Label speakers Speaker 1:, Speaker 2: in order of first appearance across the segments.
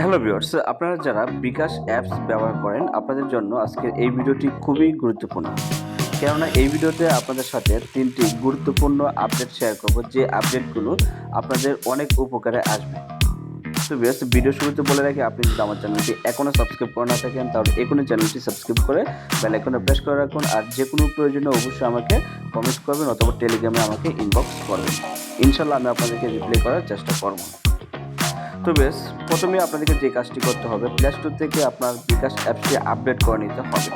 Speaker 1: Hello viewers, আপনারা যারা বিকাশ apps ব্যবহার করেন আপনাদের জন্য আজকের এই ভিডিওটি খুবই গুরুত্বপূর্ণ। কেননা এই ভিডিওতে আপনাদের সাথে 3টি গুরুত্বপূর্ণ আপডেট শেয়ার করব, যে আপডেটগুলো আপনাদের অনেক উপকারে আসবে। তো ভিউয়ার্স, ভিডিও শুরুতে বলে রাখি, আপনি যদি আমার চ্যানেলটি এখনও সাবস্ক্রাইব করে না থাকেন তাহলে এখনই চ্যানেলটি সাবস্ক্রাইব করে বেল আইকনে প্রেস করে রাখুন। আর যে কোনো প্রয়োজনে অবশ্যই আমাকে কমেন্ট করবেন অথবা টেলিগ্রামে আমাকে ইনবক্স করবেন। ইনশাল্লাহ আমি আপনাদেরকে রিপ্লাই করার চেষ্টা করব। তো বেশ, প্রথমে আপনাদেরকে যে কাজটি করতে হবে, প্লে স্টোর থেকে আপনার বিকাশ অ্যাপসটি আপডেট করে নিতে হবে,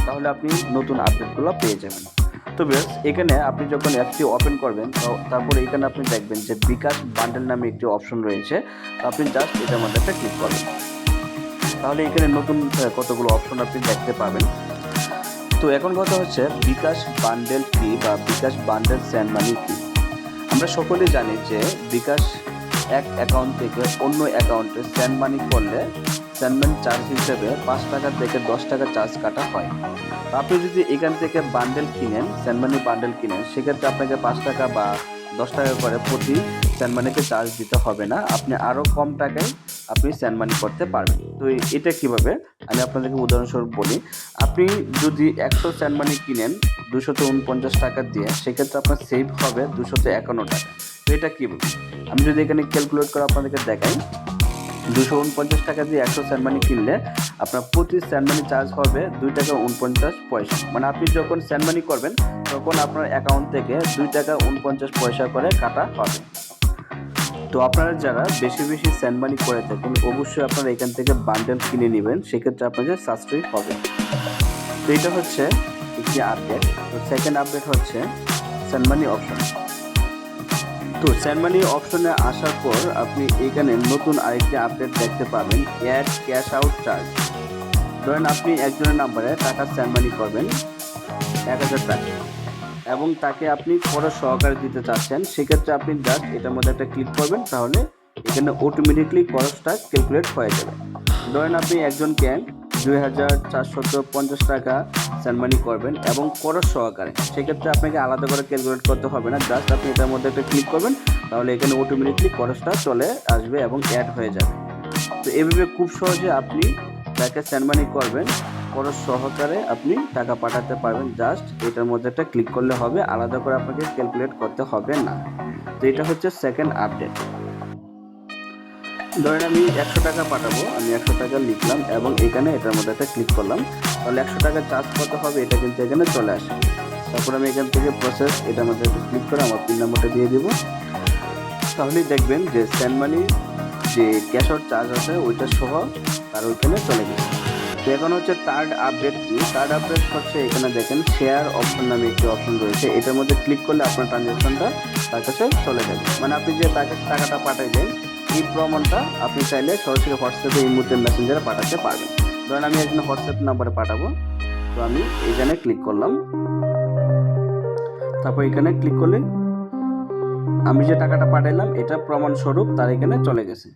Speaker 1: তাহলে আপনি নতুন আপডেটগুলো পেয়ে যাবেন। তো বেশ, এখানে আপনি যখন অ্যাপটি ওপেন করবেন তারপরে এখানে আপনি দেখবেন যে বিকাশ বান্ডেল নামে একটি অপশন রয়েছে। আপনি জাস্ট এটার মধ্যে একটা ক্লিক করবেন, তাহলে এখানে নতুন কতগুলো অপশন আপনি দেখতে পাবেন। তো এখন কথা হচ্ছে বিকাশ বান্ডেল ফি বা বিকাশ বান্ডেল সেন্ড মানি কি। আমরা সকলেই জানি যে বিকাশ এক অ্যাকাউন্ট থেকে অন্য অ্যাকাউন্টে সেন্ড মানি করলে সেন্ডম্যান চার্জ হিসেবে 5 টাকা থেকে 10 টাকা চার্জ কাটা হয়। আপনি যদি এখান থেকে বান্ডেল কিনেন, সেন্ড মানি বান্ডেল কিনেন, সেক্ষেত্রে আপনাকে 5 টাকা বা 10 টাকা করে প্রতি সেন্ড মানিকে চার্জ দিতে হবে না, আপনি আরও কম টাকায় আপনি সেন্ড মানি করতে পারবেন। তো এটা কিভাবে আমি আপনাদেরকে উদাহরণস্বরূপ বলি। আপনি যদি 100 সেন্ড মানি কিনেন 249 টাকা দিয়ে, সেক্ষেত্রে আপনার সেভ হবে 251 টাকা। তো এটা কীভাবে আমি যদি এখানে ক্যালকুলেট করে আপনাদেরকে দেখাই, 249 টাকা দিয়ে 100 সেন্ড মানি কিনলে আপনার প্রতি সেন্ড মানি চার্জ হবে 2 টাকা 49 পয়সা। মানে আপনি যখন সেন্ড মানি করবেন তখন আপনার অ্যাকাউন্ট থেকে 2 টাকা 49 পয়সা করে কাটা হবে। তো আপনারা যারা বেশি বেশি সেন্ড মানি করে থাকেন অবশ্যই আপনারা এখান থেকে বান্ডেল কিনে নেবেন, সেক্ষেত্রে আপনাদের সাশ্রয়ী হবে। তো এটা হচ্ছে একটি আপডেট। তো সেকেন্ড আপডেট হচ্ছে সেন্ড মানি অপশন। তো সেন্ড মানি অপশনে আসার পর আপনি এখানে নতুন আরেকটি আপডেট দেখতে পাবেন, অ্যাড ক্যাশ আউট চার্জ। ধরেন আপনি একজনের নাম্বারে টাকা সেন্ড মানি করবেন 1000 টাকা এবং তাকে আপনি খরচ সহকারে দিতে চাচ্ছেন, সেক্ষেত্রে আপনি জাস্ট এটার মধ্যে একটা ক্লিক করবেন, তাহলে এখানে অটোমেটিকলি খরচটা ক্যালকুলেট হয়ে যাবে। ধরেন আপনি একজনকে 2450 টাকা সেন্ড মানি করবেন এবং খরচ সহকারে, সেক্ষেত্রে আপনাকে আলাদা করে ক্যালকুলেট করতে হবে না, জাস্ট আপনি এটার মধ্যে একটা ক্লিক করবেন, তাহলে এখানে অটোমেটিকলি খরচটা চলে আসবে এবং অ্যাড হয়ে যাবে। তো এইভাবে খুব সহজে আপনি তাকে সেন্ড মানি করবেন, খরচ সহকারে আপনি টাকা পাঠাতে পারবেন। জাস্ট এটার মধ্যে একটা ক্লিক করলে হবে, আলাদা করে আপনাকে ক্যালকুলেট করতে হবে না। তো এটা হচ্ছে সেকেন্ড আপডেট। ধরেন আমি 100 টাকা পাঠাবো, আমি 100 টাকা লিখলাম এবং এখানে এটার মধ্যে একটা ক্লিক করলাম, তাহলে 100 টাকা চার্জ কত হবে এটা কিন্তু এখানে চলে আসে। তারপর আমি এখান থেকে প্রসেস এটার মধ্যে একটা ক্লিক করে আমার পিন নাম্বারটা দিয়ে দিব, তাহলেই দেখবেন যে সেন্ড মানি যে ক্যাশ আউট চার্জ আছে ওইটা সহ তার ওইখানে চলে গেছে। তো এখন হচ্ছে থার্ড আপডেট কি। থার্ড আপডেট হচ্ছে এখানে দেখেন শেয়ার অপশন নামে একটি অপশন রয়েছে, এটার মধ্যে ক্লিক করলে আপনার ট্রানজ্যাকশনটা তার কাছে চলে যাবে। মানে আপনি যে তার কাছে টাকাটা পাঠাইলেন এই প্রমাণটা আপনি চাইলে সরাসরি হোয়াটসঅ্যাপে এই মুহূর্তে মেসেঞ্জারে পাঠাতে পারবেন। ধরেন আমি একজন হোয়াটসঅ্যাপ নাম্বারে পাঠাবো, তো আমি এখানে ক্লিক করলাম, তারপর এখানে ক্লিক করলে আমি যে টাকাটা পাঠাইলাম এটা প্রমাণস্বরূপ তার এখানে চলে গেছে।